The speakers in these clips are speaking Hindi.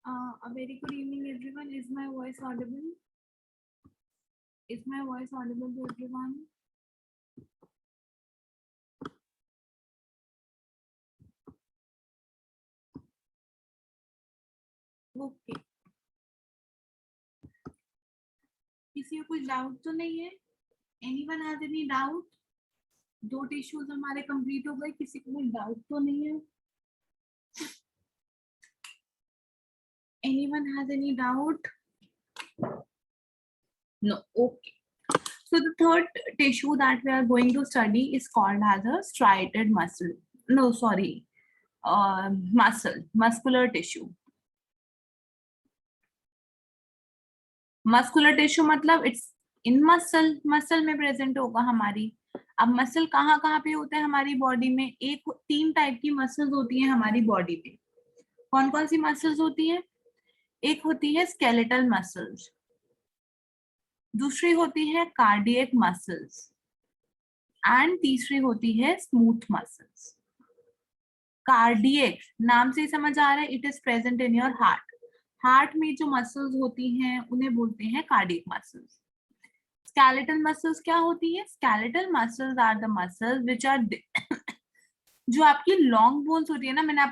A very good evening, everyone. Is my voice audible? Is my voice audible to everyone? Okay. किसी को कुछ डाउट तो नहीं है? Anyone has any doubt? 2 tissues हमारे कंप्लीट हो गए, किसी को कोई डाउट तो नहीं है? Anyone has any doubt? No. Okay. So the third tissue that we are going to study is called as a striated muscle. No, sorry. Muscular tissue. Muscular tissue मतलब इट्स इन मसल में प्रेजेंट होगा हमारी। अब मसल कहाँ कहाँ पे होते हैं हमारी बॉडी में? एक 3 टाइप की मसल्स होती हैं हमारी बॉडी में। कौन कौन सी मसल्स होती हैं? एक होती है स्केलेटल मसल्स, दूसरी होती है कार्डियक मसल्स एंड तीसरी होती है स्मूथ मसल्स। कार्डियक नाम से समझ आ रहा है, it is present in your heart. Heart में जो मसल्स होती हैं उन्हें बोलते हैं कार्डियक मसल्स। स्केलेटल मसल्स क्या होती है? Skeletal muscles are the muscles which are जो आपकी लॉन्ग बोन्स होती है ना, मैंने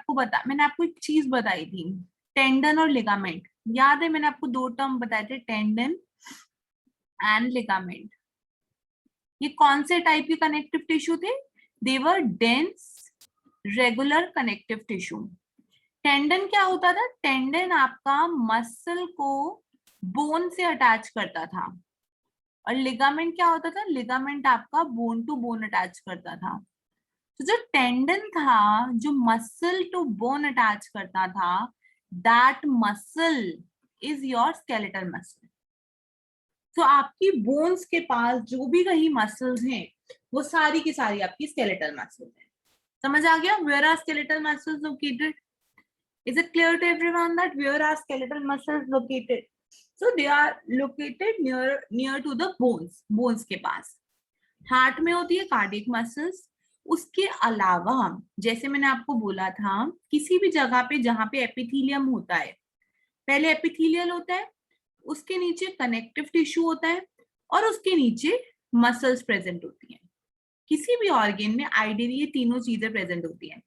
आपको एक चीज बताई थी, टेंडन और लिगामेंट। याद है मैंने आपको 2 टर्म बताए थे, टेंडन एंड लिगामेंट। ये कौन से टाइप के कनेक्टिव टिश्यू थे? They were dense regular connective tissue. Tendon क्या होता था? टेंडन आपका मसल को बोन से अटैच करता था। और लिगामेंट क्या होता था? लिगामेंट आपका बोन टू बोन अटैच करता था। तो जो टेंडन था, जो मसल टू बोन अटैच करता था, that muscle is your skeletal muscle. तो आपकी बोन्स के पास जो भी कहीं मसल्स हैं वो सारी की सारी आपकी स्केलेटल मसल्स हैं। समझ आ गया? Where are skeletal muscles located? Is it clear to everyone that where are skeletal muscles located? So they are located near to the bones के पास। हार्ट में होती है कार्डियक मसल्स। उसके अलावा जैसे मैंने आपको बोला था, किसी भी जगह पे जहां पे एपिथेलियम होता है, पहले एपिथेलियल होता है, उसके नीचे कनेक्टिव टिश्यू होता है और उसके नीचे मसल्स प्रेजेंट होती हैं। किसी भी ऑर्गन में आइडियली ये तीनों चीजें प्रेजेंट होती हैं।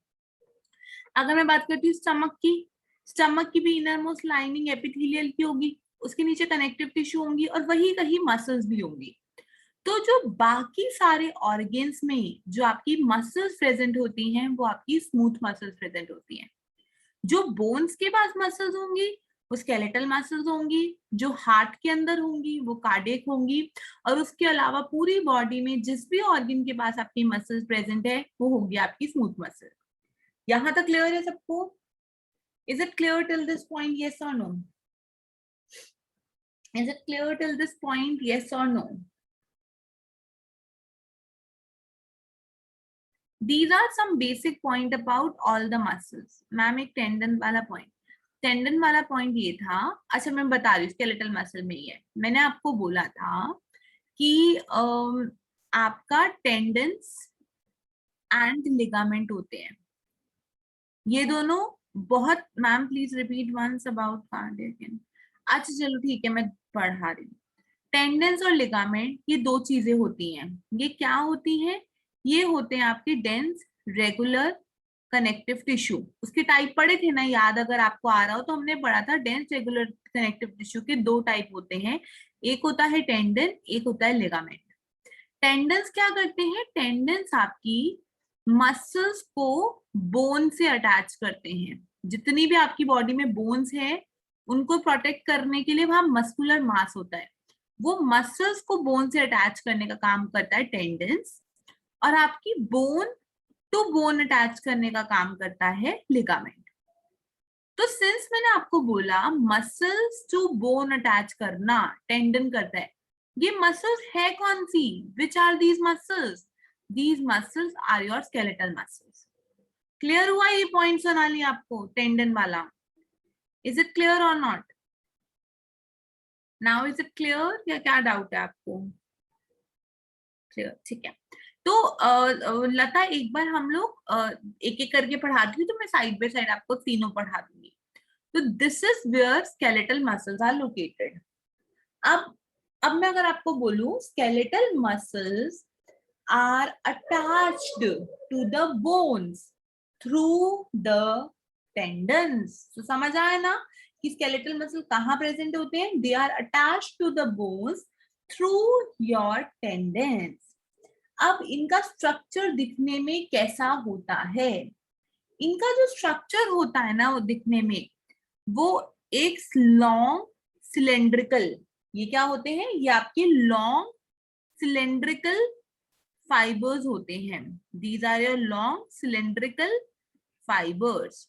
अगर मैं बात करती हूँ स्टमक की भी इनर मोस्ट लाइनिंग एपिथेलियल की होगी, उसके नीचे कनेक्टिव टिश्यू होंगी और वही कहीं मसल्स भी होंगी। तो जो बाकी सारे ऑर्गन्स में जो आपकी मसल्स प्रेजेंट होती हैं वो आपकी स्मूथ मसल्स प्रेजेंट होती हैं। जो बोन्स के पास मसल्स होंगी वो स्केलेटल मसल्स होंगी, जो हार्ट के अंदर होंगी वो कार्डियक होंगी, और उसके अलावा पूरी बॉडी में जिस भी ऑर्गन के पास आपकी मसल्स प्रेजेंट है वो होगी आपकी स्मूथ मसल। यहां तक क्लियर है सबको? Is it clear till this point? Yes or no? Is it clear till this point? Yes or no? These are some basic point about all the muscles. Ma'am एक टेंडन वाला पॉइंट ये था। अच्छा मैं बता रही हूँ, स्केलेटल मसल में ही है। मैंने आपको बोला था कि आपका टेंडन्स एंड लिगामेंट होते हैं, ये दोनों बहुत। Ma'am please repeat once about cardiac. अच्छा चलो ठीक है, मैं पढ़ा रही हूँ। टेंडेंस और लिगामेंट ये 2 चीजें होती हैं। ये क्या होती हैं? ये होते हैं आपके डेंस रेगुलर कनेक्टिव टिश्यू। उसके टाइप पढ़े थे ना, याद अगर आपको आ रहा हो तो हमने पढ़ा था डेंस रेगुलर कनेक्टिव टिश्यू के 2 टाइप होते हैं, एक होता है टेंडन, एक होता है लिगामेंट। टेंडेंस क्या करते हैं? टेंडेंस आपकी मसल्स को बोन से अटैच करते हैं। जितनी भी आपकी बॉडी में बोन्स है उनको प्रोटेक्ट करने के लिए वहां मस्कुलर मास होता है, वो मसल्स को बोन से अटैच करने का काम करता है टेंडेंस, और आपकी बोन टू बोन अटैच करने का काम करता है लिगामेंट। तो सिंस मैंने आपको बोला मसल्स टू बोन अटैच करना टेंडन करता है, ये मसल्स है कौन सी? Which are these muscles? These muscles are your skeletal muscles. Clear हुआ ये पॉइंट सोनाली आपको टेंडन वाला? इज इट क्लियर और not? Now is it clear या क्या डाउट है आपको? क्लियर, ठीक है। तो लता एक बार हम लोग एक एक करके पढ़ाती हूँ, तो मैं साइड बाय साइड आपको तीनों पढ़ा दूंगी। तो this is where skeletal muscles are located. अब मैं अगर आपको बोलूं skeletal muscles are attached to the bones through the tendons. तो समझ आया ना कि स्केलेटल मसल कहाँ प्रेजेंट होते हैं? They are attached to the bones through your tendons. अब इनका स्ट्रक्चर दिखने में कैसा होता है? इनका जो स्ट्रक्चर होता है ना वो दिखने में, वो एक लॉन्ग सिलेंड्रिकल, ये क्या होते हैं? ये आपके लॉन्ग सिलेंड्रिकल फाइबर्स होते हैं. These are your long cylindrical fibres.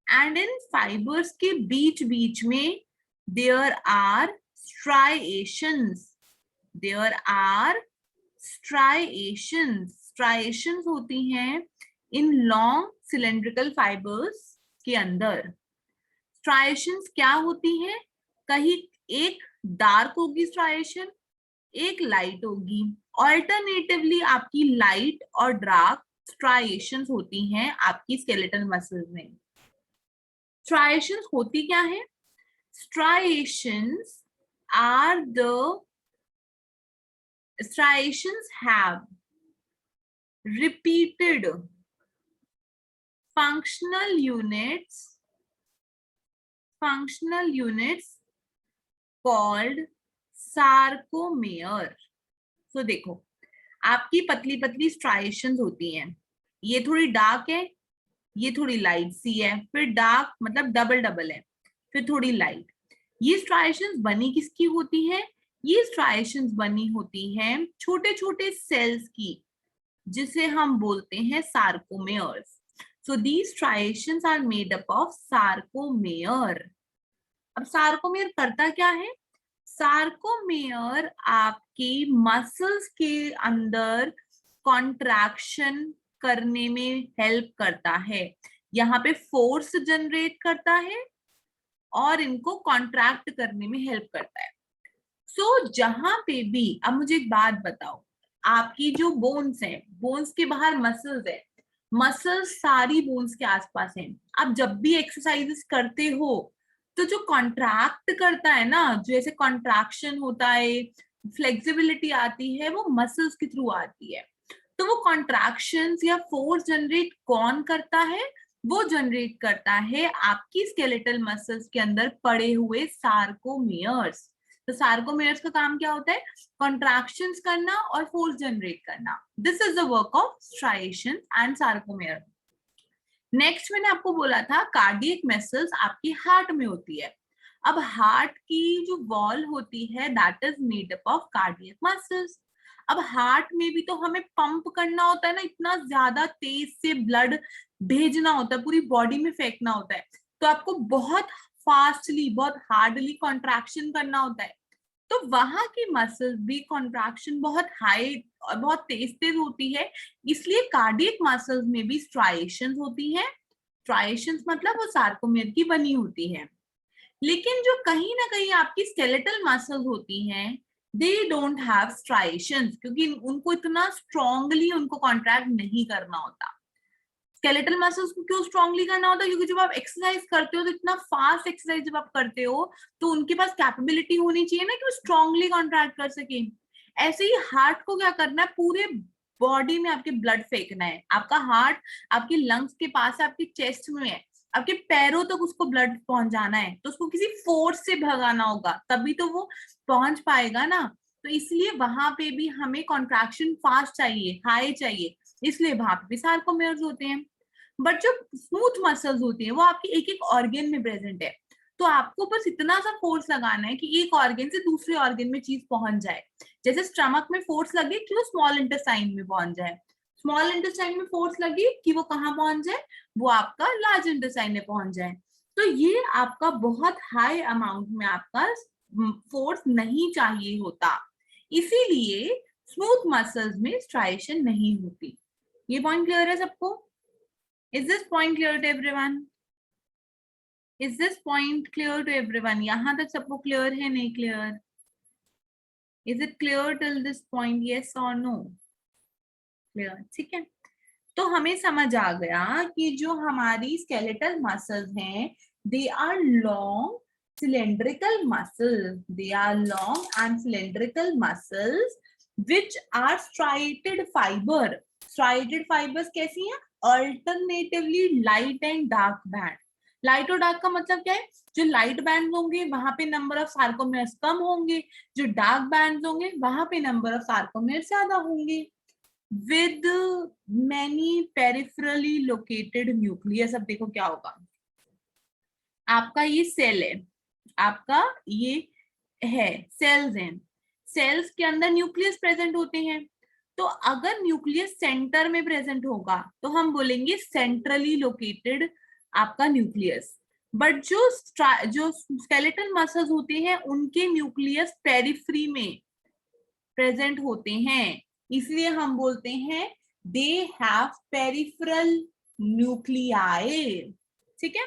And इन फाइबर्स के बीच बीच में there are striations. There are striations. Striations होती हैं इन लॉन्ग सिलेंड्रिकल फाइबर्स के अंदर. स्ट्राइएशंस क्या होती हैं? कहीं एक डार्क होगी स्ट्राइएशन, एक लाइट होगी. ऑल्टरनेटिवली आपकी लाइट और डार्क स्ट्राइएशंस होती हैं आपकी स्केलेटल मसल्स में. स्ट्राइएशंस होती क्या है? Striations are the striations have repeated functional units called sarcomere. So देखो, आपकी पतली पतली स्ट्राइएशंस होती हैं. ये थोड़ी डार्क है, ये थोड़ी लाइट सी है, फिर डार्क मतलब डबल डबल है, फिर थोड़ी लाइट. ये स्ट्राइएशंस बनी किसकी होती है? ये स्ट्राइएशंस बनी होती हैं छोटे छोटे सेल्स की, जिसे हम बोलते हैं sarcomeres. So these striations are made up of sarcomere. अब सार्कोमेयर करता क्या है? सार्कोमेयर आपकी मसल्स के अंदर कॉन्ट्रैक्शन करने में हेल्प करता है. यहाँ पे फोर्स जनरेट करता है और इनको कॉन्ट्रैक्ट करने में हेल्प करता है. सो जहां पे भी, अब मुझे एक बात बताओ, आपकी जो बोन्स है, बोन्स के बाहर मसल्स है, मसल्स सारी बोन्स के आसपास हैं. आप जब भी एक्सरसाइजेस करते हो तो जो कॉन्ट्रैक्ट करता है ना, जो ऐसे कॉन्ट्रैक्शन होता है, फ्लेक्सिबिलिटी आती है, वो मसल्स के थ्रू आती है. तो वो कॉन्ट्रैक्शंस या फोर्स जनरेट कौन करता है? वो जनरेट करता है आपकी स्केलेटल मसल्स के अंदर पड़े हुए सार्कोमेयर्स. तो सार्कोमेयर्स का काम क्या होता है? कॉन्ट्रैक्शंस करना और फोर्स जनरेट करना. This is the work of striation and sarcomere. Next मैंने आपको बोला था कार्डियक मसल्स आपकी हार्ट में होती है. अब हार्ट की जो वॉल होती है that is made up of cardiac muscles. अब हार्ट में भी तो हमें पंप करना होता है ना, इतना ज्यादा तेज से ब्लड भेजना होता है, पूरी बॉडी में फेंकना होता है. तो आपको बहुत फास्टली, बहुत हार्डली कॉन्ट्रैक्शन करना होता है. तो वहां की मसल्स भी कॉन्ट्रैक्शन बहुत हाई और बहुत तेज तेज होती है. इसलिए कार्डियक मसल्स में भी स्ट्राइएशंस होती हैं. स्ट्राइएशंस मतलब वो सार्कोमेयर की बनी होती है. लेकिन जो कहीं ना कहीं आपकी स्केलेटल मसल्स होती हैं, दे डोंट हैव स्ट्राइएशंस, क्योंकि उनको इतना स्ट्रांगली उनको कॉन्ट्रैक्ट नहीं करना होता. स्केलेटल मसल्स को क्यों स्ट्रांगली करना होता है? क्योंकि जब आप एक्सरसाइज करते हो तो इतना फास्ट एक्सरसाइज जब आप करते हो तो उनके पास कैपेबिलिटी होनी चाहिए ना कि वो स्ट्रांगली कॉन्ट्रैक्ट कर सके. ऐसे ही हार्ट को क्या करना है? पूरे बॉडी में आपके ब्लड फेंकना है. आपका हार्ट आपकी लंग्स के पास है, आपके चेस्ट में है, आपके पैरों तक उसको ब्लड पहुंचाना है. तो उसको किसी फोर्स से भगाना होगा, तभी तो वो पहुंच पाएगा ना. तो इसलिए वहां पे भी हमें कॉन्ट्रैक्शन फास्ट चाहिए, हाई चाहिए, इसलिए वहां पे भी सार्कोमेयर्स होते हैं. बट जो स्मूथ मसल्स होती है वो आपकी एक एक ऑर्गन में प्रेजेंट है. तो आपको बस इतना सा फोर्स लगाना है कि एक ऑर्गन से दूसरे ऑर्गन में चीज पहुंच जाए. जैसे स्टमक में फोर्स लगे कि वो स्मॉल इंटेस्टाइन में पहुंच जाए, स्मॉल इंटेस्टाइन में फोर्स लगी कि वो कहाँ पहुंच जाए? वो आपका लार्ज इंटेस्टाइन में पहुंच जाए. तो ये आपका बहुत हाई अमाउंट में आपका फोर्स नहीं चाहिए होता. इसीलिए स्मूथ मसल्स में स्ट्राइएशन नहीं होती. ये पॉइंट क्लियर है सबको? Is this point clear to everyone? Is this point clear to everyone? यहाँ तक सबको clear है, नहीं clear? Is it clear till this point? Yes or no? Clear, ठीक है. तो हमें समझ आ गया कि जो हमारी स्केलेटल मसल्स हैं They are long cylindrical muscles. They are long and cylindrical muscles which are striated fiber. Striated fibers कैसी हैं? Alternatively light and dark band. Light और डार्क का मतलब क्या है? जो लाइट बैंड होंगे वहां पे नंबर ऑफ सार्कोमेयर्स कम होंगे, जो डार्क बैंड होंगे वहां पे नंबर ऑफ सार्कोमेयर्स ज्यादा होंगे. With many peripherally located nucleus. अब देखो क्या होगा. आपका ये सेल है, आपका ये है सेल्स हैं. सेल्स के अंदर न्यूक्लियस प्रेजेंट होते हैं. तो अगर न्यूक्लियस सेंटर में प्रेजेंट होगा तो हम बोलेंगे सेंट्रली लोकेटेड आपका न्यूक्लियस. बट जो स्केलेटल मसल्स होते हैं उनके न्यूक्लियस पेरिफेरी में प्रेजेंट होते हैं, इसलिए हम बोलते हैं दे हैव पेरिफेरल न्यूक्लियाई. ठीक है.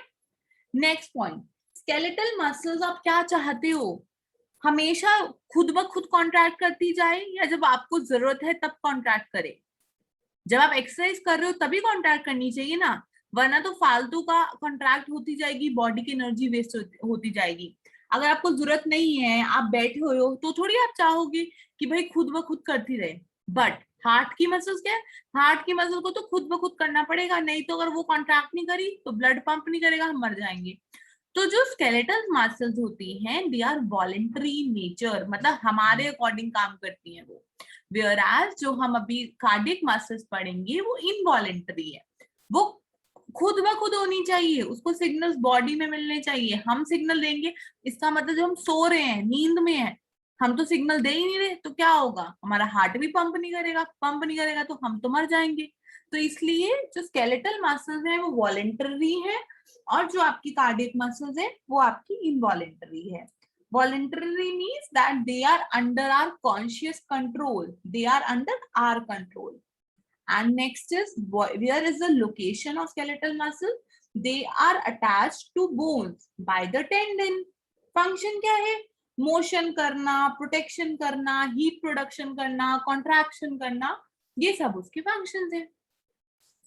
नेक्स्ट पॉइंट, स्केलेटल मसल्स आप क्या चाहते हो? हमेशा खुद ब खुद कॉन्ट्रैक्ट करती जाए या जब आपको जरूरत है तब कॉन्ट्रैक्ट करे? जब आप एक्सरसाइज कर रहे हो तभी कॉन्ट्रैक्ट करनी चाहिए ना, वरना तो फालतू का कॉन्ट्रैक्ट होती जाएगी, बॉडी की एनर्जी वेस्ट होती जाएगी. अगर आपको जरूरत नहीं है, आप बैठे हुए हो, तो थोड़ी आप चाहोगे कि भाई खुद ब खुद करती रहे. बट हार्ट की मसल्स क्या है? हार्ट की मसल को तो खुद ब खुद करना पड़ेगा, नहीं तो अगर वो कॉन्ट्रैक्ट नहीं करी तो ब्लड पंप नहीं करेगा, हम मर जाएंगे. तो जो स्केलेटल मसल्स होती हैं दे आर वॉलेंटरी नेचर, मतलब हमारे अकॉर्डिंग काम करती हैं वो. Whereas जो हम अभी कार्डियक मसल्स पढ़ेंगे वो इनवॉलेंटरी है, वो खुद ब खुद होनी चाहिए, उसको सिग्नल्स बॉडी में मिलने चाहिए. हम सिग्नल देंगे इसका मतलब जो हम सो रहे हैं, नींद में है, हम तो सिग्नल दे ही नहीं रहे, तो क्या होगा? हमारा हार्ट भी पंप नहीं करेगा तो हम तो मर जाएंगे. तो इसलिए जो स्केलेटल मसल्स हैं वो वॉलेंटरी है, और जो आपकी कार्डियक मसल्स है वो आपकी इनवॉलेंटरी है. Voluntary means that they are under our conscious control. They are under our control. And next is, where is the location of skeletal muscle? They are attached to bones by the tendon. Function क्या है? Motion करना, protection करना, heat production करना, contraction करना, ये सब उसके functions हैं.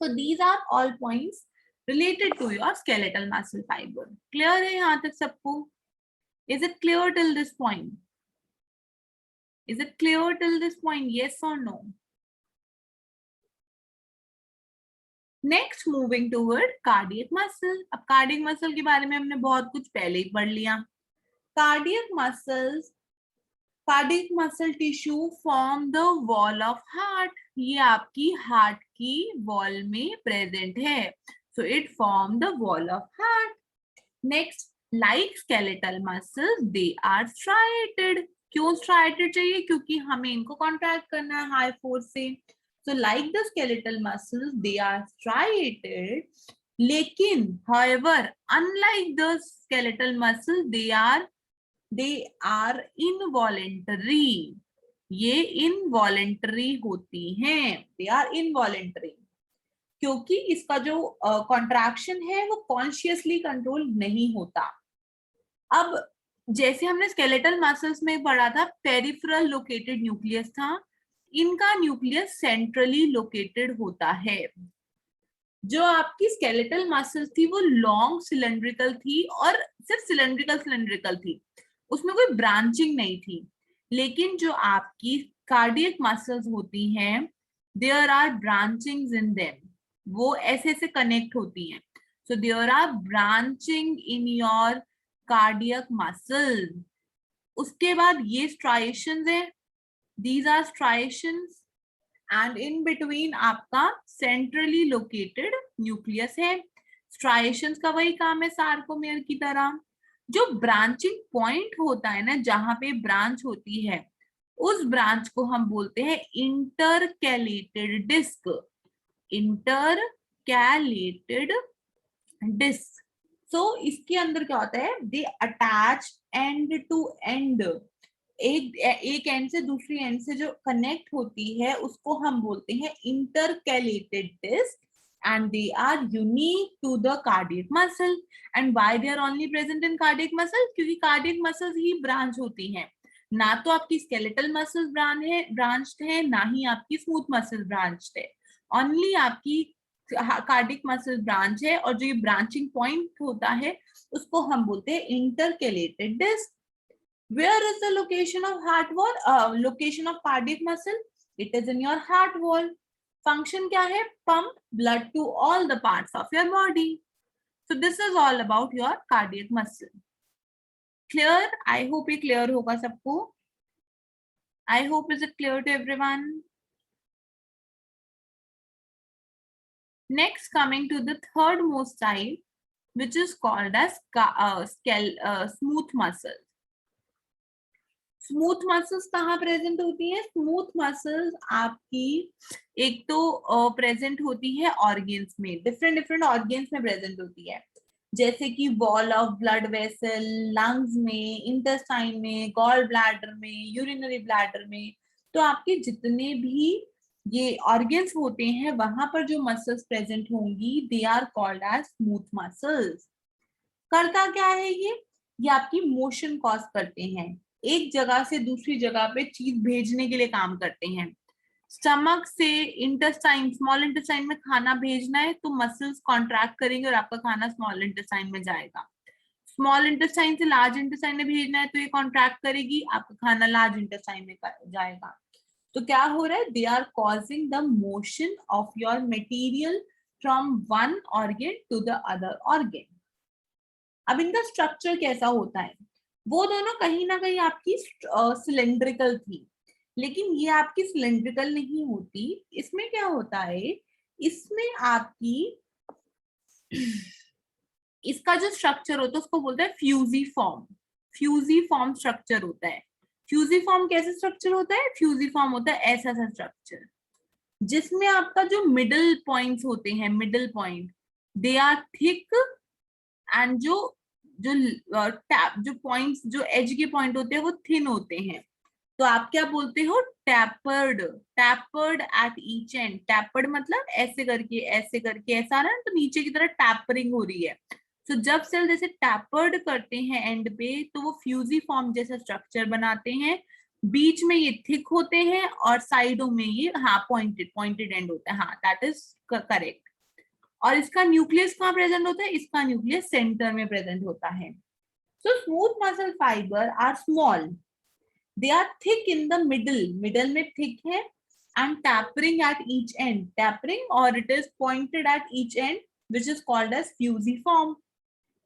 So these are all points related to your skeletal muscle fiber. Clear है यहाँ तक सबको? Is it clear till this point? Is it clear till this point? Yes or no? Next, moving toward cardiac muscle. अब cardiac muscle के बारे में हमने बहुत कुछ पहले ही पढ़ लिया. Cardiac muscle tissue form the wall of heart. ये आपकी heart की wall में present है. So it form the wall of heart. Next, like skeletal muscles, they are striated. क्यों striated चाहिए? क्योंकि हमें इनको contract करना है high force से. So like the skeletal muscles, they are striated. लेकिन, however, unlike the skeletal muscles, they are involuntary. ये involuntary होती हैं. They are involuntary. क्योंकि इसका जो कॉन्ट्रैक्शन है वो कॉन्शियसली कंट्रोल नहीं होता. अब जैसे हमने स्केलेटल मसल्स में पढ़ा था, पेरिफेरल लोकेटेड न्यूक्लियस था, इनका न्यूक्लियस सेंट्रली लोकेटेड होता है. जो आपकी स्केलेटल मसल्स थी वो लॉन्ग सिलेंड्रिकल थी, और सिर्फ सिलेंड्रिकल थी, उसमें कोई ब्रांचिंग नहीं थी. लेकिन जो आपकी कार्डियक मसल्स होती हैं, there are branchings in them, वो ऐसे से कनेक्ट होती हैं. So there are branching in your cardiac muscle. उसके बाद ये स्ट्राइएशंस है, these are striations, and in between आपका सेंट्रली लोकेटेड न्यूक्लियस है. स्ट्राइएशंस का वही काम है सार्कोमेयर की तरह. जो ब्रांचिंग पॉइंट होता है ना, जहां पे ब्रांच होती है, उस ब्रांच को हम बोलते हैं intercalated disc. Intercalated disc. So इसके अंदर क्या होता है? They attach end to end. एक एंड से दूसरी एंड से जो कनेक्ट होती है उसको हम बोलते हैं intercalated disc, and they are unique to the cardiac muscle. And why they are only present in cardiac muscle? क्योंकि cardiac muscles ही ब्रांच होती हैं, ना तो आपकी skeletal muscles ब्रांच्ड है, ना ही आपकी स्मूथ मसल्स ब्रांच्ड है. ओनली आपकी कार्डिक मसल ब्रांच है, और जो ये ब्रांचिंग पॉइंट होता है उसको हम बोलते हैं इंटरकेलेटेड disc. Where is the location of heart wall? Location of cardiac muscle? It is in your heart wall. Function क्या है? Pump blood to all the parts of your body. So this is all about your cardiac muscle. Clear? I hope ये clear होगा सबको. I hope is it clear to everyone. Next, coming to the third most type, which is called as smooth muscles. Smooth muscles कहाँ प्रेजेंट होती है? स्मूथ मसल्स आपकी एक तो प्रेजेंट होती है ऑर्गेन्स में, डिफरेंट डिफरेंट ऑर्गेन्स में प्रेजेंट होती है, जैसे कि wall of blood vessel, lungs में, इंटेस्टाइन में, गॉल ब्लैडर में, यूरिनरी ब्लैडर में. तो आपके जितने भी ये ऑर्गेन्स होते हैं वहां पर जो मसल्स प्रेजेंट होंगी, they are called as smooth muscles. करता क्या है ये आपकी मोशन कॉज करते हैं, एक जगह से दूसरी जगह पे चीज भेजने के लिए काम करते हैं. स्टमक से इंटेस्टाइन, स्मॉल इंटेस्टाइन में खाना भेजना है तो मसल्स कॉन्ट्रैक्ट करेंगे और आपका खाना स्मॉल इंटेस्टाइन में जाएगा. स्मॉल इंटेस्टाइन से लार्ज इंटेस्टाइन में भेजना है तो ये कॉन्ट्रैक्ट करेगी, आपका खाना लार्ज इंटेस्टाइन में जाएगा. तो क्या हो रहा है? They are causing the motion of your material from one organ to the other organ. अब इनका स्ट्रक्चर कैसा होता है? वो दोनों कहीं ना कहीं आपकी सिलेंड्रिकल थी, लेकिन ये आपकी सिलेंड्रिकल नहीं होती. इसमें क्या होता है? इसमें आपकी इसका जो स्ट्रक्चर होता है उसको बोलते हैं फ्यूजिफॉर्म. फ्यूजिफॉर्म स्ट्रक्चर होता है. फ्यूजिफॉर्म कैसे स्ट्रक्चर होता है? फ्यूजिफॉर्म होता है ऐसा सा स्ट्रक्चर जिसमें आपका जो मिडल पॉइंट्स होते हैं, middle point, they are thick, and जो पॉइंट्स, जो एज के पॉइंट होते हैं वो थिन होते हैं. तो आप क्या बोलते हो? Tapered. Tapered eight each and. Tapered मतलब ऐसे करके ऐसा आ रहा है तो नीचे की तरफ टैपरिंग हो रही है. तो जब सेल जैसे टैपर्ड करते हैं एंड पे तो वो फ्यूजिफॉर्म जैसा स्ट्रक्चर बनाते हैं. बीच में ये थिक होते हैं और साइडों में ये पॉइंटेड एंड होता है. हाँ, दैट इज करेक्ट. और इसका न्यूक्लियस कहाँ प्रेजेंट होता है? इसका न्यूक्लियस सेंटर में प्रेजेंट होता है. So smooth muscle fibre are small, they are thick in the middle में थिक है, and tapering at each end. Tapering और it is pointed at each end, which is called as fusiform.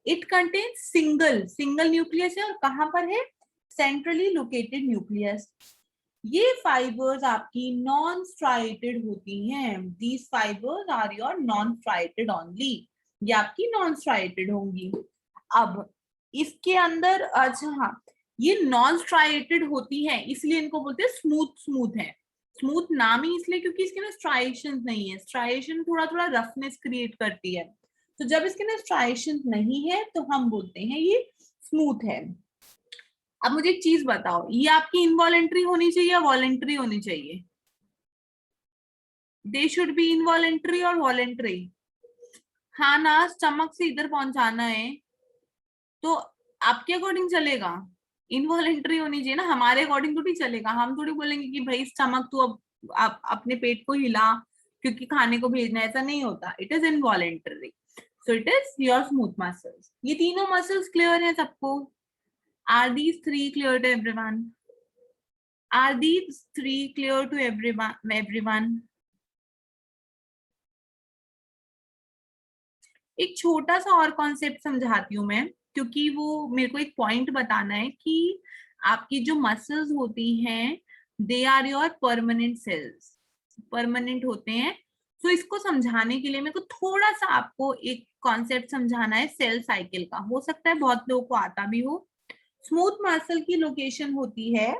It contains single nucleus है, और कहाँ पर है? Centrally located nucleus. ये फाइबर्स आपकी नॉन स्ट्राइटेड होती हैं. These fibres are your non striated only. ये आपकी नॉन स्ट्राइटेड होंगी. अब इसके अंदर, अच्छा हाँ, ये नॉन स्ट्राइटेड होती है इसलिए इनको बोलते हैं स्मूथ है. स्मूथ नाम ही इसलिए क्योंकि इसके अंदर स्ट्राइएशंस नहीं है. स्ट्राइएशन थोड़ा थोड़ा रफनेस क्रिएट करती है. तो जब इसके अंदर स्ट्राइएशंस नहीं है तो हम बोलते हैं ये स्मूथ है. अब मुझे एक चीज बताओ, ये आपकी इनवॉलेंट्री होनी चाहिए या वॉलेंट्री होनी चाहिए? दे शुड बी इनवॉलेंट्री और वॉलेंट्री. हाँ ना, स्टमक से इधर पहुंचाना है तो आपके अकॉर्डिंग चलेगा. इनवॉलेंट्री होनी चाहिए ना, हमारे अकॉर्डिंग थोड़ी चलेगा. हम थोड़ी बोलेंगे कि भाई स्टमक तू अब आप अपने पेट को हिला क्योंकि खाने को भेजना. ऐसा नहीं होता. It is involuntary. So it is your smooth muscles. ये तीनों मसल्स क्लियर है सबको? Are these three clear to everyone? Are these three clear to everyone? एक छोटा सा और कॉन्सेप्ट समझाती हूँ मैं, क्योंकि वो मेरे को एक पॉइंट बताना है कि आपकी जो मसल्स होती हैं, they are your permanent cells. Permanent होते हैं. तो इसको समझाने के लिए मेरे को थोड़ा सा आपको एक कॉन्सेप्ट समझाना है सेल साइकिल का. हो सकता है बहुत लोगों को आता भी हो. स्मूथ मसल की लोकेशन होती है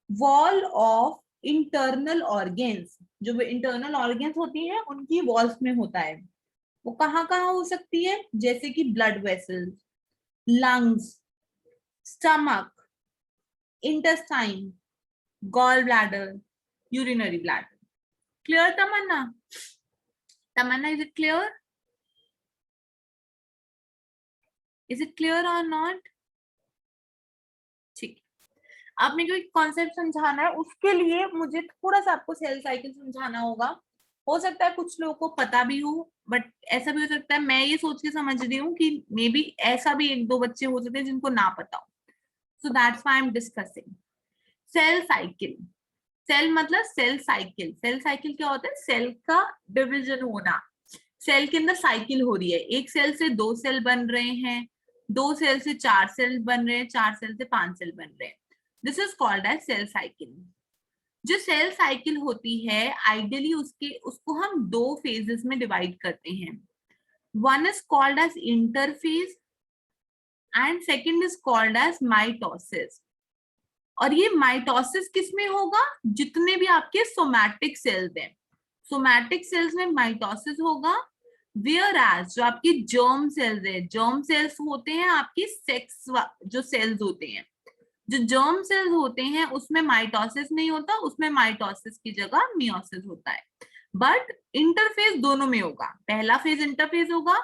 वॉल ऑफ इंटरनल ऑर्गेन्स. जो इंटरनल ऑर्गेन्स होती हैं उनकी वॉल्स में होता है. वो कहाँ कहाँ हो सकती है? जैसे कि blood vessels, lungs, stomach, intestine, gall bladder, urinary bladder. Clear Tamanna? Tamanna, is it clear? Is it clear और नॉट? ठीक. अब मेरे को एक कॉन्सेप्ट समझाना है, उसके लिए मुझे थोड़ा सा आपको सेल साइकिल समझाना होगा. हो सकता है कुछ लोगों को पता भी हो, बट ऐसा भी हो सकता है, मैं ये सोच के समझ रही हूँ कि मे बी ऐसा भी एक दो बच्चे हो सकते हैं जिनको ना पता हो, so that's why I am discussing cell cycle. Cell मतलब सेल साइकिल। सेल साइकिल क्या होता है? सेल का डिविजन होना। सेल के अंदर साइकिल हो रही है, एक सेल से दो सेल बन रहे हैं, दो सेल से चार सेल बन रहे हैं, चार सेल से पांच सेल बन रहे हैं। This is called as cell cycle. जो सेल साइकिल होती है आइडियली उसको हम दो फेजेस में डिवाइड करते हैं। One is called as interphase and second is called as mitosis. और ये माइटोसिस किस में होगा? जितने भी आपके सोमैटिक सेल्स हैं, सोमैटिक सेल्स में माइटोसिस होगा। वेयर एज जो आपकी जर्म सेल्स है, जर्म सेल्स होते हैं आपकी सेक्स जो सेल्स होते हैं, जो जर्म सेल्स होते हैं उसमें माइटोसिस नहीं होता, उसमें माइटोसिस की जगह मियोसिस होता है। बट इंटरफेज दोनों में होगा। पहला फेज इंटरफेज होगा,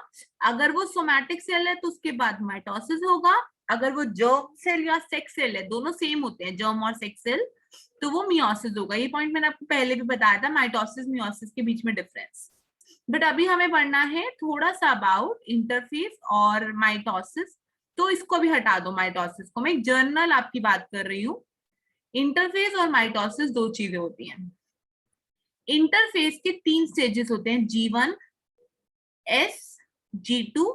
अगर वो सोमैटिक सेल है तो उसके बाद माइटोसिस होगा। अगर वो जर्म सेल या सेक्स सेल है, दोनों सेम होते हैं जर्म और सेक्स सेल, तो वो मियोसिस होगा। ये पॉइंट मैंने आपको पहले भी बताया था, माइटोसिस मियोसिस के बीच में डिफरेंस। बट अभी हमें पढ़ना है थोड़ा सा अबाउट इंटरफेज और माइटोसिस, तो इसको भी हटा दो, माइटोसिस को। मैं एक जर्नल आपकी बात कर रही हूँ। इंटरफेज और माइटोसिस दो चीजें होती हैं। इंटरफेज के तीन स्टेजेस होते हैं, G1, S, G2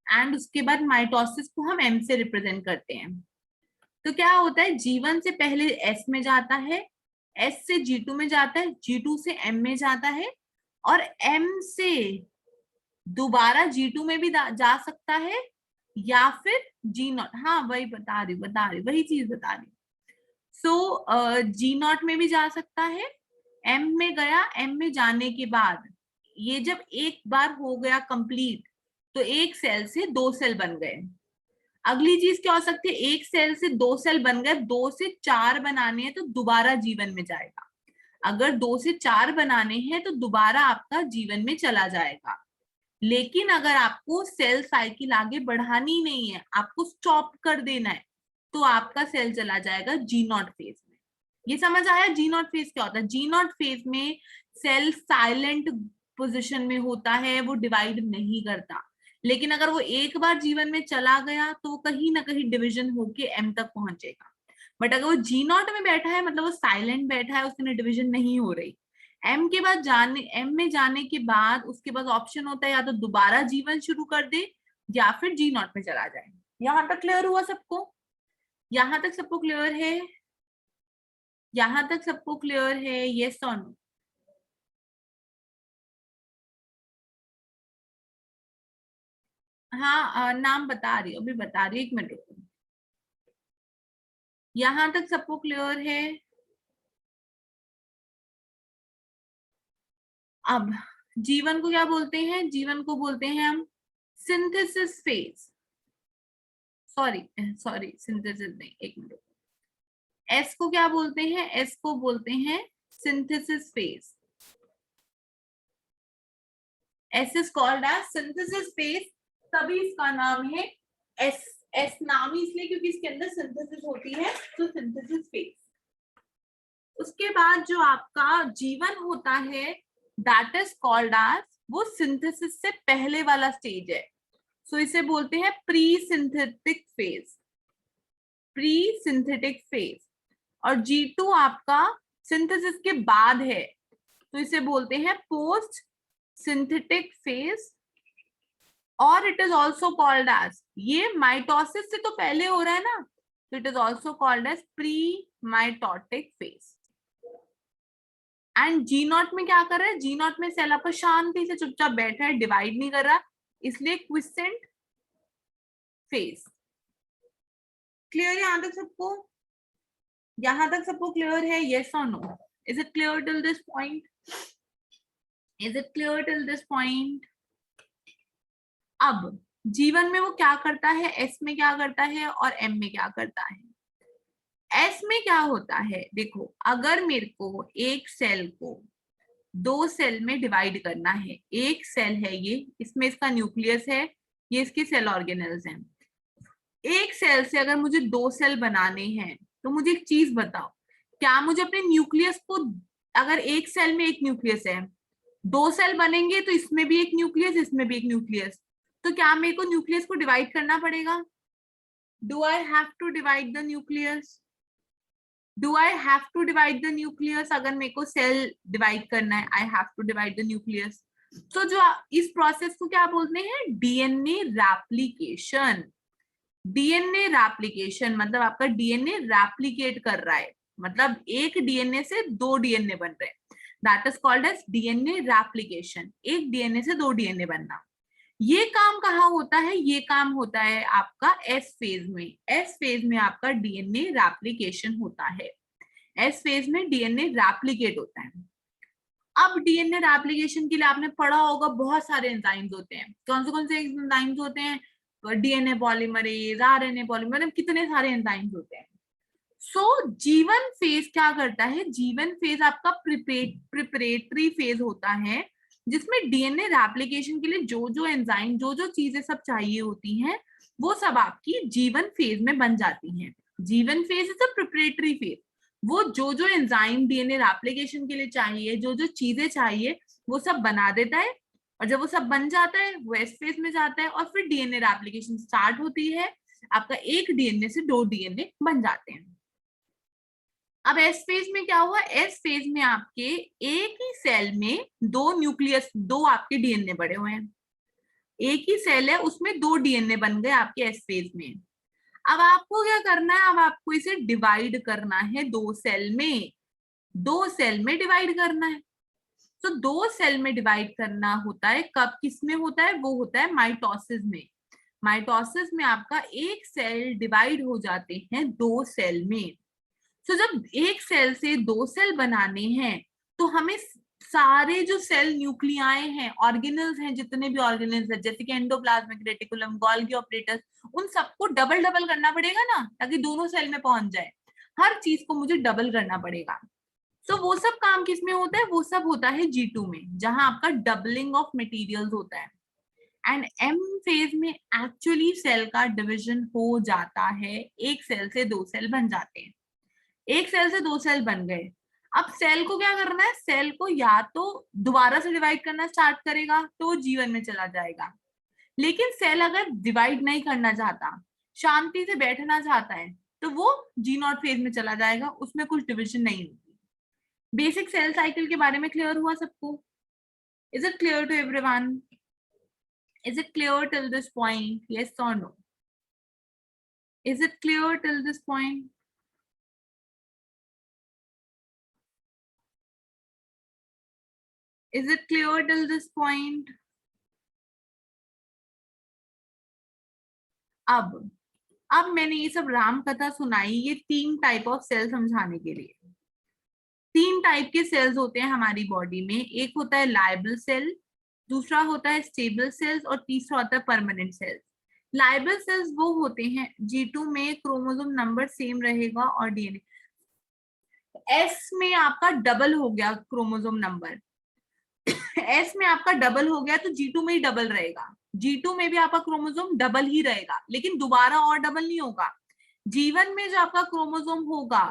एंड उसके बाद माइटोसिस को हम M से रिप्रेजेंट करते हैं। तो क्या होता है, G1 से पहले S में जाता है, S से G2 में जाता है, G2 से M में जाता है, और M से दोबारा G2 में भी जा सकता है, या फिर G0। हाँ वही बता रही वही चीज बता रही। सो G0 में भी जा सकता है। M में गया, M में जाने के बाद ये जब एक बार हो गया कंप्लीट, तो एक सेल से दो सेल बन गए। अगली चीज क्या हो सकती है, एक सेल से दो सेल बन गए, दो से चार बनाने हैं तो दोबारा जीवन में जाएगा। अगर दो से चार बनाने हैं तो दोबारा आपका जीवन में चला जाएगा। लेकिन अगर आपको सेल साइकिल आगे बढ़ानी नहीं है, आपको स्टॉप कर देना है, तो आपका सेल चला जाएगा G0 फेज में। ये समझ आया G0 फेज क्या होता है? G0 फेज में सेल साइलेंट पोजीशन में होता है, वो डिवाइड नहीं करता। लेकिन अगर वो एक बार जीवन में चला गया तो वो कहीं ना कहीं डिविजन होके M तक पहुंचेगा। बट अगर वो G0 में बैठा है, मतलब वो साइलेंट बैठा है, उसमें डिविजन नहीं हो रही, M के बाद M में जाने के बाद उसके पास ऑप्शन होता है या तो दोबारा जीवन शुरू कर दे या फिर G0 में चला जाए। यहां तक क्लियर हुआ सबको? यहां तक सबको क्लियर है? यहां तक सबको क्लियर है? यस और नो? हाँ नाम बता रही हूँ, अभी बता रही हूँ, एक मिनट रुको। यहां तक सबको क्लियर है? अब जीवन को क्या बोलते हैं? जीवन को बोलते हैं हम synthesis phase. Sorry sorry, synthesis नहीं, एक मिनट। एस को क्या बोलते हैं? एस को बोलते हैं synthesis phase. S is called as synthesis phase, तभी इसका नाम है एस। एस नाम ही इसलिए क्योंकि इसके अंदर सिंथेसिस होती है, तो सिंथेसिस फेज। उसके बाद जो आपका जीवन होता है, दैट इज कॉल्ड एज, वो सिंथेसिस से पहले वाला स्टेज है, सो इसे बोलते हैं pre synthetic phase. Pre synthetic phase. और G2 आपका सिंथेसिस के बाद है, तो इसे बोलते हैं पोस्ट सिंथेटिक फेज। और it is also called as, ये माइटोसिस से तो पहले हो रहा है ना, तो it is also called as pre mitotic phase. And G0 में क्या कर रहा है? G0 में सेल आपका शांति से चुपचाप बैठा है, डिवाइड नहीं कर रहा, इसलिए क्विसेंट फेज। क्लियर यहां तक सबको? यहां तक सबको क्लियर है? यस और no? Is it clear till this point? Is it clear till this point? अब जीवन में वो क्या करता है, एस में क्या करता है और एम में क्या करता है? एस में क्या होता है, देखो, अगर मेरे को एक सेल को दो सेल में डिवाइड करना है, एक सेल है ये, इसमें इसका न्यूक्लियस है, ये इसके सेल ऑर्गेनेल्स हैं। एक सेल से अगर मुझे दो सेल बनाने हैं, तो मुझे एक चीज बताओ, क्या मुझे अपने न्यूक्लियस को, अगर एक सेल में एक न्यूक्लियस है दो सेल बनेंगे तो इसमें भी एक न्यूक्लियस, इसमें भी एक न्यूक्लियस, तो क्या मेरे को न्यूक्लियस को डिवाइड करना पड़ेगा? Do I have to divide the nucleus? Do I have to divide the nucleus? अगर मेरे को सेल डिवाइड करना है, I have to divide the nucleus. तो जो इस प्रोसेस को क्या बोलते हैं? डीएनए रैप्लिकेशन। डीएनए रैप्लिकेशन मतलब आपका डीएनए रैप्लिकेट कर रहा है, मतलब एक डीएनए से दो डीएनए बन रहे हैं, that is called as DNA replication. एक डीएनए से दो डीएनए बनना। ये काम कहाँ होता है? ये काम होता है आपका एस फेज में। एस फेज में आपका डीएनए रैप्लिकेशन होता है। एस फेज में डीएनए रैप्लिकेट होता है। अब डीएनए रैप्लिकेशन के लिए आपने पढ़ा होगा बहुत सारे एंजाइम्स होते हैं। कौन से एंजाइम्स होते हैं? डीएनए पॉलीमरेज, आरएनए पॉलीमरेज, मतलब कितने सारे एंजाइम्स होते हैं। सो जीवन फेज क्या करता है? जीवन फेज आपका प्रिपरेटरी फेज होता है, जिसमें डीएनए रैप्लिकेशन के लिए जो जो एंजाइम, जो जो चीजें सब चाहिए होती हैं, वो सब आपकी जीवन फेज में बन जाती हैं। जीवन phase is a preparatory phase. वो जो जो एंजाइम डीएनए रैप्लिकेशन के लिए चाहिए, जो जो चीजें चाहिए, वो सब बना देता है। और जब वो सब बन जाता है, वो एस फेज में जाता है और फिर डीएनए रैप्लिकेशन स्टार्ट होती है। आपका एक डीएनए से दो डीएनए बन जाते हैं। अब एस फेज में क्या हुआ? एस फेज में आपके एक ही सेल में दो न्यूक्लियस, दो आपके डीएनए बड़े हुए हैं। एक ही सेल है, उसमें दो डीएनए बन गए आपके एस फेज में। अब आपको क्या करना है? अब आपको इसे डिवाइड करना है दो सेल में। दो सेल में डिवाइड करना है। तो दो सेल में डिवाइड करना होता है कब, किस में होता है? वो होता है माइटोसिस में। माइटोसिस में आपका एक सेल डिवाइड हो जाते हैं दो सेल में। तो जब एक सेल से दो सेल बनाने हैं, तो हमें सारे जो सेल न्यूक्लियाए हैं, ऑर्गेनल्स हैं, जितने भी ऑर्गेनल्स हैं, जैसे कि एंडोप्लाज्मिक रेटिकुलम, गोल्गी ऑपरेटस, उन सबको डबल डबल करना पड़ेगा ना, ताकि दोनों सेल में पहुंच जाए। हर चीज को मुझे डबल करना पड़ेगा। तो वो सब काम किसमें होता है? वो सब होता है G2 में, जहां आपका डबलिंग ऑफ मटेरियल्स होता है। एंड एम फेज में एक्चुअली सेल का डिविजन हो जाता है, एक सेल से दो सेल बन जाते हैं। एक सेल से दो सेल बन गए। अब सेल को क्या करना है? सेल को या तो दोबारा से डिवाइड करना स्टार्ट करेगा तो जीवन में चला जाएगा, लेकिन सेल अगर डिवाइड नहीं करना चाहता, शांति से बैठना चाहता है, तो वो G0 फेज में चला जाएगा, उसमें कुछ डिविजन नहीं होगी। बेसिक सेल साइकिल के बारे में क्लियर हुआ सबको? Is it clear to everyone? Is it clear till this point? Yes और no? Is it clear till this point? Is it clear till this point? अब मैंने ये सब राम कथा सुनाई, ये तीन टाइप ऑफ सेल समझाने के लिए। तीन टाइप के सेल्स होते हैं हमारी बॉडी में। एक होता है लायबल सेल, दूसरा होता है स्टेबल सेल्स, और तीसरा होता है परमानेंट सेल्स। लायबल सेल्स वो होते हैं G2 में क्रोमोसोम नंबर सेम रहेगा और डीएनए, एस में आपका डबल हो गया क्रोमोसोम नंबर, एस में आपका डबल हो गया तो G2 में ही डबल रहेगा। G2 में भी आपका क्रोमोसोम डबल ही रहेगा, लेकिन दोबारा और डबल नहीं होगा। जीवन में जो आपका क्रोमोसोम होगा,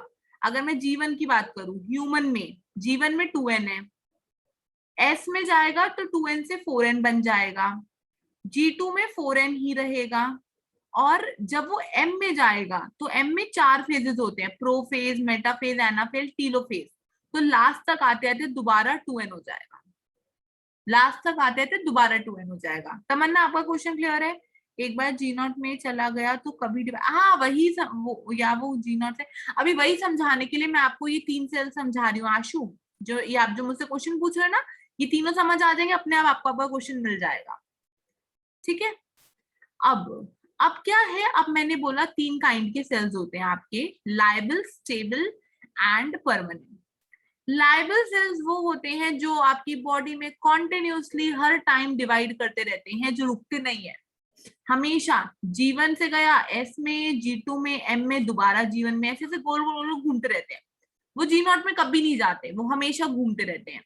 अगर मैं जीवन की बात करूं, ह्यूमन में जीवन में 2n है, एस में जाएगा तो 2n से 4n बन जाएगा, G2 में 4n ही रहेगा। और जब वो M में जाएगा तो M में चार फेजेस होते हैं, प्रोफेज, मेटाफेज, एनाफेज, टीलोफेज। तो लास्ट तक आते आते दोबारा 2n हो जाएगा, लास्ट तक आते थे दोबारा 2n हो जाएगा। तमन्ना, आपका क्वेश्चन क्लियर है? एक बार G0 में चला गया तो कभी हाँ वही वो G0 से अभी वही समझाने के लिए मैं आपको ये तीन सेल समझा रही हूँ आशु। जो ये आप जो मुझसे क्वेश्चन पूछ रहे हैं ना, ये तीनों समझ आ जाएंगे अपने आप, आपको क्वेश्चन मिल जाएगा। ठीक है। अब क्या है? अब मैंने बोला तीन काइंड के सेल्स होते हैं आपके, labile, stable and permanent. Labile cells वो होते हैं जो आपकी बॉडी में कॉन्टिन्यूसली हर टाइम डिवाइड करते रहते हैं, जो रुकते नहीं है। हमेशा जीवन से गया एस में, G2 में, M में, दोबारा जीवन में, ऐसे ऐसे गोल गोल गोल घूमते रहते हैं। वो G0 में कभी नहीं जाते, वो हमेशा घूमते रहते हैं।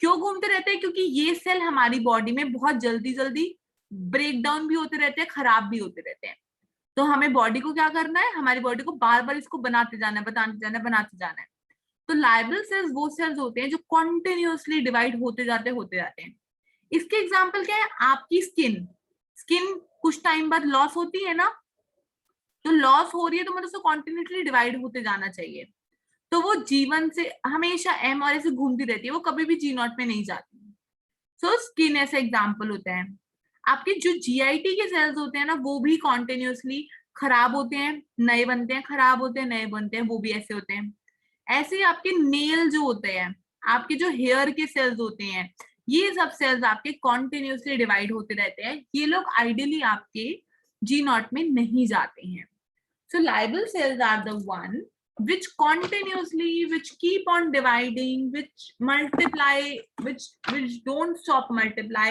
क्यों घूमते रहते हैं? क्योंकि ये सेल हमारी बॉडी में बहुत जल्दी जल्दी ब्रेक डाउन भी होते रहते हैं, खराब भी होते रहते हैं। तो हमें बॉडी को क्या करना है? हमारी बॉडी को बार बार इसको बनाते जाना है, बनाते जाना है, बनाते जाना है। तो लाइबल सेल्स वो सेल्स होते हैं जो कॉन्टिन्यूसली डिवाइड होते जाते हैं। इसके एग्जाम्पल क्या है? आपकी स्किन स्किन कुछ टाइम बाद लॉस होती है ना, तो लॉस हो रही है तो मतलब उसको कॉन्टिन्यूसली डिवाइड होते जाना चाहिए। तो वो जीवन से हमेशा एम और ऐसे घूमती रहती है, वो कभी भी जी नॉट में नहीं जाती। सो स्किन ऐसा एग्जाम्पल होता है। आपके जो जीआईटी के सेल्स होते हैं ना, वो भी कॉन्टिन्यूसली खराब होते हैं, नए बनते हैं, खराब होते हैं, नए बनते हैं, वो भी ऐसे होते हैं। ऐसे ही आपके नेल जो होते हैं, आपके जो हेयर के सेल्स होते हैं, ये सब सेल्स आपके कॉन्टिन्यूसली डिवाइड होते रहते हैं। ये लोग आइडियली आपके जी नॉट में नहीं जाते हैं। So liable cells are the one which continuously, which keep on dividing, which multiply, which don't stop multiply.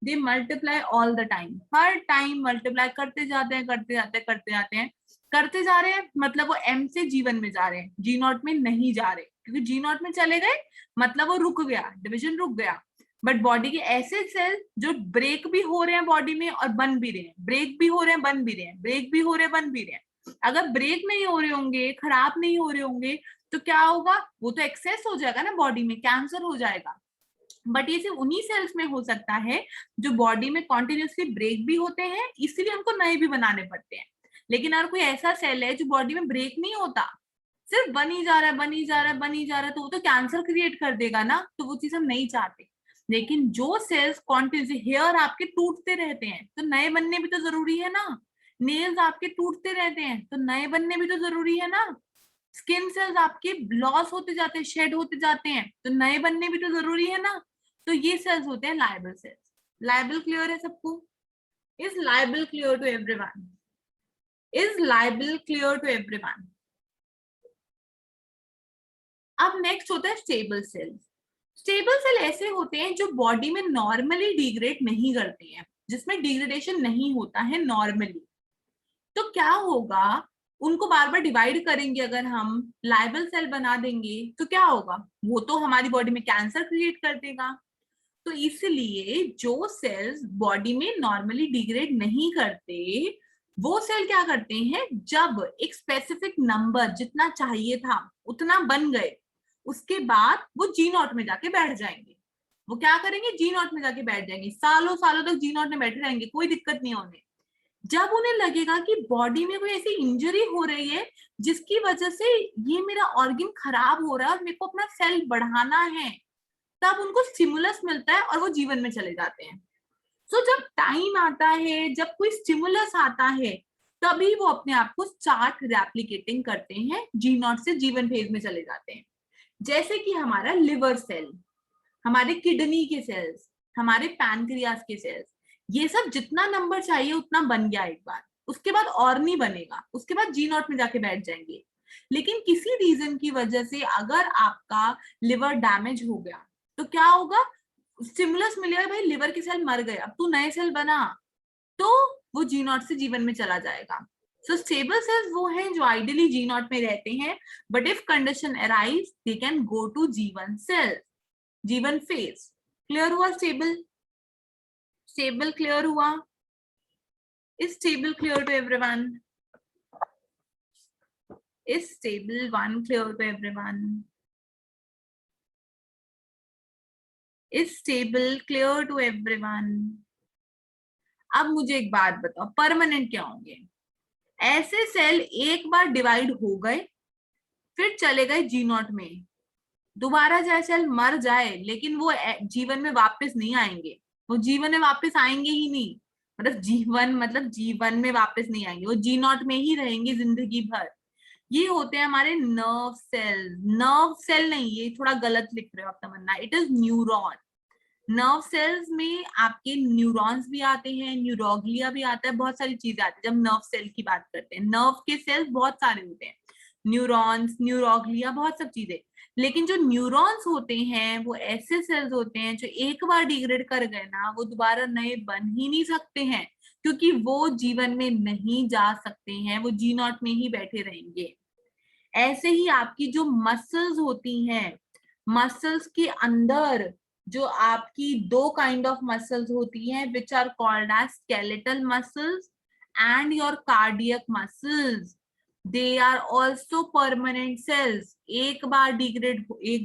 They multiply all the time. Her time multiply करते जाते हैं, करते जाते हैं, करते जाते हैं, करते जा रहे हैं। मतलब वो M से G1 में जा रहे हैं, G नॉट में नहीं जा रहे, क्योंकि G नॉट में चले गए मतलब वो रुक गया, डिविजन रुक गया। बट बॉडी के ऐसे सेल जो ब्रेक भी हो रहे हैं बॉडी में और बन भी रहे हैं, ब्रेक भी हो रहे हैं, बन भी रहे हैं, ब्रेक भी हो रहे हैं, बन भी रहे हैं। अगर ब्रेक नहीं हो रहे होंगे, खराब नहीं हो रहे होंगे, तो क्या होगा? वो तो एक्सेस हो जाएगा ना बॉडी में, कैंसर हो जाएगा। बट ये सिर्फ उन्हीं सेल्स में हो सकता है जो बॉडी में कॉन्टिन्यूसली ब्रेक भी होते हैं, इसीलिए उनको नए भी बनाने पड़ते हैं। लेकिन अगर कोई ऐसा सेल है जो बॉडी में ब्रेक नहीं होता, सिर्फ बनी जा रहा है, बनी जा रहा है, बनी जा रहा है, तो वो तो कैंसर क्रिएट कर देगा ना, तो वो चीज हम नहीं चाहते। लेकिन जो सेल्स कॉन्टिन्यूसली, हेयर आपके टूटते रहते हैं तो नए बनने भी तो जरूरी है ना, नेल्स आपके टूटते रहते हैं तो नए बनने भी तो जरूरी है ना, स्किन सेल्स आपके लॉस होते जाते हैं, शेड होते जाते हैं, तो नए बनने भी तो जरूरी है ना। तो ये सेल्स होते हैं लाइबल सेल्स। लाइबल क्लियर है सबको? Is labile clear to everyone? Is labile clear to everyone? अब नेक्स्ट होता है स्टेबल सेल्स। स्टेबल सेल ऐसे होते हैं जो बॉडी में नॉर्मली डिग्रेड नहीं करते हैं, जिसमें डिग्रेडेशन नहीं होता है नॉर्मली। तो क्या होगा? उनको बार बार डिवाइड करेंगे अगर हम, लाइबल सेल बना देंगे तो क्या होगा? वो तो हमारी बॉडी में कैंसर क्रिएट कर देगा। तो इसलिए जो सेल्स बॉडी में नॉर्मली डिग्रेड नहीं करते, वो सेल क्या करते हैं, जब एक स्पेसिफिक नंबर जितना चाहिए था उतना बन गए, उसके बाद वो जी नॉट में जाके बैठ जाएंगे। वो क्या करेंगे? जी नॉट में जाके बैठ जाएंगे, सालों सालों तक जी नॉट में बैठे रहेंगे, कोई दिक्कत नहीं होने। जब उन्हें लगेगा कि बॉडी में कोई ऐसी इंजरी हो रही है जिसकी वजह से ये मेरा ऑर्गन खराब हो रहा है और मेरे को अपना सेल बढ़ाना है, तब उनको स्टिमुलस मिलता है और वो जीवन में चले जाते हैं। सो जब टाइम आता है, जब कोई स्टिमुलस आता है, तभी वो अपने आप को स्टार्ट रेप्लिकेटिंग करते हैं, जी नॉट से जीवन फेज में चले जाते हैं। जैसे कि हमारा लिवर सेल, हमारे किडनी के सेल्स, हमारे पैनक्रियास के सेल्स, ये सब जितना नंबर चाहिए उतना बन गया एक बार, उसके बाद और नहीं बनेगा, उसके बाद जी नॉट में जाके बैठ जाएंगे। लेकिन किसी रीजन की वजह से अगर आपका लिवर डैमेज हो गया तो क्या होगा? स्टिमुलस मिलेगा, भाई लिवर के सेल मर गए, अब तू नए सेल बना, तो वो जी नॉट से जीवन में चला जाएगा। सो स्टेबल सेल्स वो हैं जो आइडियली जी नॉट में रहते हैं, but if condition arise they can go to G one cell, G one phase. Clear हुआ? स्टेबल, स्टेबल क्लियर हुआ? Is stable clear to everyone? Is stable one clear to everyone? Is stable clear to everyone? अब मुझे एक बात बताओ, परमानेंट क्या होंगे? ऐसे सेल एक बार डिवाइड हो गए, फिर चले गए जी नॉट में, दोबारा चाहे सेल मर जाए लेकिन वो जीवन में वापस नहीं आएंगे, वो जीवन में वापस आएंगे ही नहीं, मतलब जीवन में वापस नहीं आएंगे, वो जी नॉट में ही रहेंगे जिंदगी भर। ये होते हैं हमारे नर्व सेल। नर्व सेल नहीं, ये थोड़ा गलत लिख रहे हो आप Tamanna, it is neuron. Nerve cells में आपके न्यूरॉन्स भी आते हैं, न्यूरोग्लिया भी आता है, बहुत सारी चीजें आती है जब नर्व सेल की बात करते हैं। नर्व के सेल्स बहुत सारे होते हैं, न्यूरॉन्स, न्यूरोग्लिया, बहुत सब चीजें। लेकिन जो न्यूरॉन्स होते हैं वो ऐसे सेल्स होते हैं जो एक बार डिग्रेड कर गए ना, वो दोबारा नए बन ही नहीं सकते हैं, क्योंकि वो जीवन में नहीं जा सकते हैं, वो जी नॉट में ही बैठे रहेंगे। ऐसे ही आपकी जो मसल्स होती हैं, मसल्स के अंदर जो आपकी दो काइंड ऑफ मसल्स होती हैं which are called as skeletal muscles and your cardiac muscles. They are also permanent cells. एक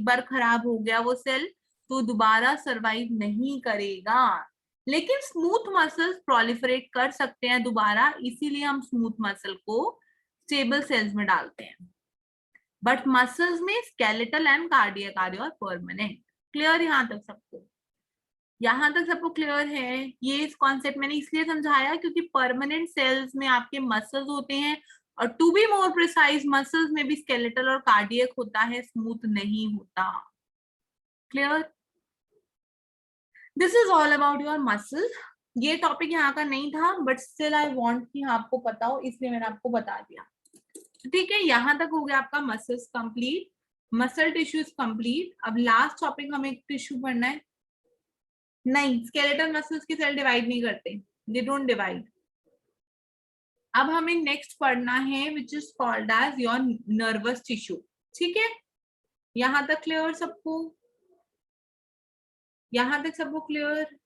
बार खराब हो गया वो सेल तो दोबारा सरवाइव नहीं करेगा, लेकिन स्मूथ मसल्स प्रोलिफरेट कर सकते हैं दोबारा, इसीलिए हम स्मूथ मसल को स्टेबल सेल्स में डालते हैं। बट मसल्स में skeletal and cardiac are your permanent. Clear यहां तक सबको? यहां तक सबको क्लियर है? ये इस कॉन्सेप्ट मैंने इसलिए समझाया क्योंकि परमानेंट सेल्स में आपके मसल्स होते हैं, और to be more precise muscles में भी स्केलेटल और कार्डियक होता है, स्मूथ नहीं होता। Clear? This is all about your muscle. ये टॉपिक यहाँ का नहीं था, बट स्टिल आई वांट कि आपको पता हो, इसलिए मैंने आपको बता दिया। ठीक है, यहां तक हो गया आपका muscles complete, muscle tissues complete. अब लास्ट टॉपिक हमें टिश्यू पढ़ना है। नहीं, स्केलेटल मसल्स की सेल डिवाइड नहीं करते, दे डोंट डिवाइड। अब हमें नेक्स्ट पढ़ना है which is called as your nervous tissue. ठीक है, यहां तक क्लियर सबको? यहां तक सबको क्लियर?